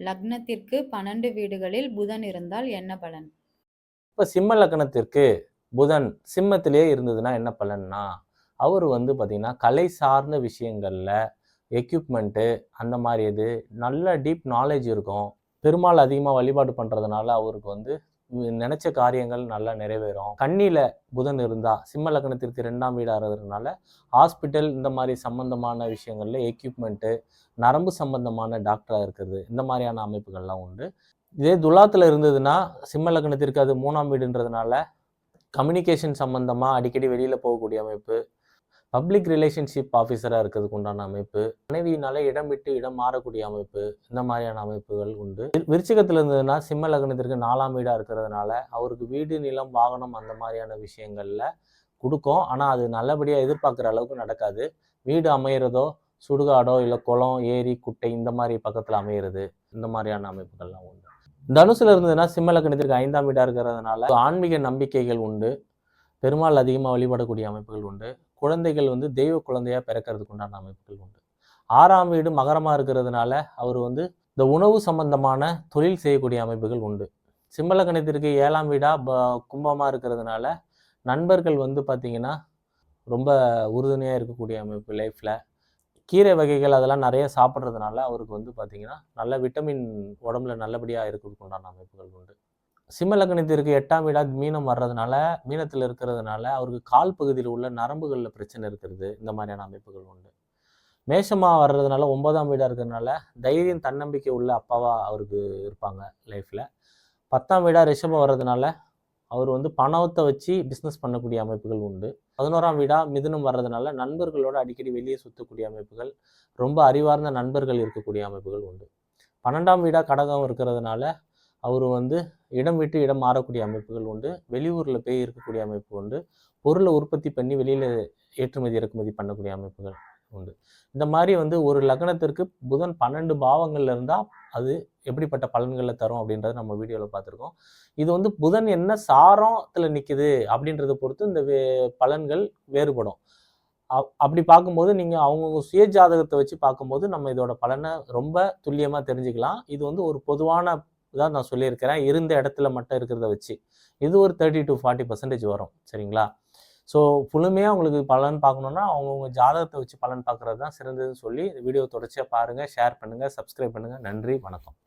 லக்னத்திற்கு 12 வீடுகளில் புதன் இருந்தால் என்ன பலன்? இப்போ சிம்ம லக்னத்திற்கு புதன் சிம்மத்திலேயே இருந்ததுன்னா என்ன பலன்னா, அவர் பார்த்தீங்கன்னா, கலை சார்ந்த விஷயங்கள்ல எக்யூப்மெண்ட்டு அந்த மாரி நல்ல டீப் நாலேட்ஜ் இருக்கும். பெருமாள் அதிகமா வழிபாடு பண்றதுனால அவருக்கு நினைச்ச காரியங்கள் நல்லா நிறைவேறும். கன்னியில புதன் இருந்தா, சிம்ம லக்னத்திற்கு 2ஆம் வீடா இருக்கிறதுனால, ஹாஸ்பிட்டல் இந்த மாரி சம்பந்தமான விஷயங்கள்ல எக்யூப்மெண்ட்டு, நரம்பு சம்பந்தமான டாக்டரா இருக்கிறது, இந்த மாரியான அமைப்புகள்லாம் உண்டு. இதே துலாத்துல இருந்ததுன்னா, சிம்ம லக்னத்திற்கு அது 3ஆம் வீடுன்றதுனால, கம்யூனிகேஷன் சம்பந்தமா அடிக்கடி வெளியில போகக்கூடிய அமைப்பு, பப்ளிக் ரிலேஷன்ஷிப் ஆஃபீஸரா இருக்கிறதுக்கு உண்டான அமைப்பு, மனைவியினால இடம் விட்டு இடம் மாறக்கூடிய அமைப்பு, இந்த மாதிரியான அமைப்புகள் உண்டு. விருச்சிகத்தில் இருந்ததுன்னா சிம்ம லக்னத்திற்கு 4ஆம் வீடா இருக்கிறதுனால அவருக்கு வீடு, நிலம், வாகனம் அந்த மாதிரியான விஷயங்கள்ல கொடுக்கும். ஆனால் அது நல்லபடியாக எதிர்பார்க்குற அளவுக்கு நடக்காது. வீடு அமையிறதோ, சுடுகாடோ, இல்லை குளம், ஏரி, குட்டை இந்த மாதிரி பக்கத்தில் அமையிறது, இந்த மாதிரியான அமைப்புகள்லாம் உண்டு. தனுசுல இருந்ததுன்னா சிம்ம லக்னத்திற்கு 5ஆம் வீடா இருக்கிறதுனால ஆன்மீக நம்பிக்கைகள் உண்டு. பெருமாள் அதிகமாக வழிபடக்கூடிய அமைப்புகள் உண்டு. குழந்தைகள் தெய்வ குழந்தையா பிறக்கிறதுக்கு உண்டான அமைப்புகள் உண்டு. 6ஆம் வீடு மகரமா இருக்கிறதுனால அவர் இந்த உணவு சம்பந்தமான தொழில் செய்யக்கூடிய அமைப்புகள் உண்டு. சிம்ம லக்னத்திற்கு 7ஆம் வீடா கும்பமா இருக்கிறதுனால நண்பர்கள் பார்த்தீங்கன்னா ரொம்ப உறுதுணையாக இருக்கக்கூடிய அமைப்பு லைஃப்ல. கீரை வகைகள் அதெல்லாம் நிறைய சாப்பிட்றதுனால அவருக்கு பார்த்தீங்கன்னா நல்ல விட்டமின் உடம்புல நல்லபடியாக இருக்கிறதுக்கு உண்டான அமைப்புகள் உண்டு. சிம்ம லக்னத்திற்கு 8ஆம் வீடா மீனம் வர்றதுனால, மீனத்தில் இருக்கிறதுனால அவருக்கு கால் பகுதியில் உள்ள நரம்புகளில் பிரச்சனை இருக்கிறது, இந்த மாதிரியான அமைப்புகள் உண்டு. மேஷமா வர்றதுனால 9ஆம் வீடா இருக்கிறதுனால தைரியம், தன்னம்பிக்கை உள்ள அப்பாவா அவருக்கு இருப்பாங்க லைஃப்ல. 10ஆம் வீடா ரிஷபம் வர்றதுனால அவர் பணத்தை வச்சு பிஸ்னஸ் பண்ணக்கூடிய அமைப்புகள் உண்டு. 11ஆம் வீடா மிதுனம் வர்றதுனால நண்பர்களோட அடிக்கடி வெளியே சுற்றக்கூடிய அமைப்புகள், ரொம்ப அறிவார்ந்த நண்பர்கள் இருக்கக்கூடிய அமைப்புகள் உண்டு. 12ஆம் வீடா கடகம் இருக்கிறதுனால அவர் இடம் விட்டு இடம் மாறக்கூடிய அமைப்புகள் உண்டு. வெளியூரில் போய் இருக்கக்கூடிய அமைப்பு உண்டு. பொருளை உற்பத்தி பண்ணி வெளியில் ஏற்றுமதி இறக்குமதி பண்ணக்கூடிய அமைப்புகள் உண்டு. இந்த மாதிரி ஒரு லக்னத்திற்கு புதன் 12 பாவங்கள்ல இருந்தால் அது எப்படிப்பட்ட பலன்களை தரும் அப்படின்றத நம்ம வீடியோவில் பார்த்துருக்கோம். இது புதன் என்ன சாரத்தில் நிற்குது அப்படின்றத பொறுத்து இந்த பலன்கள் வேறுபடும். அப்படி பார்க்கும்போது நீங்கள் அவங்கவுங்க சுய ஜாதகத்தை வச்சு பார்க்கும்போது நம்ம இதோட பலனை ரொம்ப துல்லியமாக தெரிஞ்சுக்கலாம். இது ஒரு பொதுவான தான் நான் சொல்லியிருக்கிறேன். இருந்த இடத்துல மட்டும் இருக்கிறத வச்சு இது ஒரு 30 to 40% வரும். சரிங்களா? ஸோ முழுமையாக உங்களுக்கு பலன் பார்க்கணுன்னா அவங்கவுங்க ஜாதகத்தை வச்சு பலன் பார்க்குறது தான் சிறந்ததுன்னு சொல்லி வீடியோ தொடர்ச்சியாக பாருங்கள், ஷேர் பண்ணுங்கள், சப்ஸ்கிரைப் பண்ணுங்கள். நன்றி, வணக்கம்.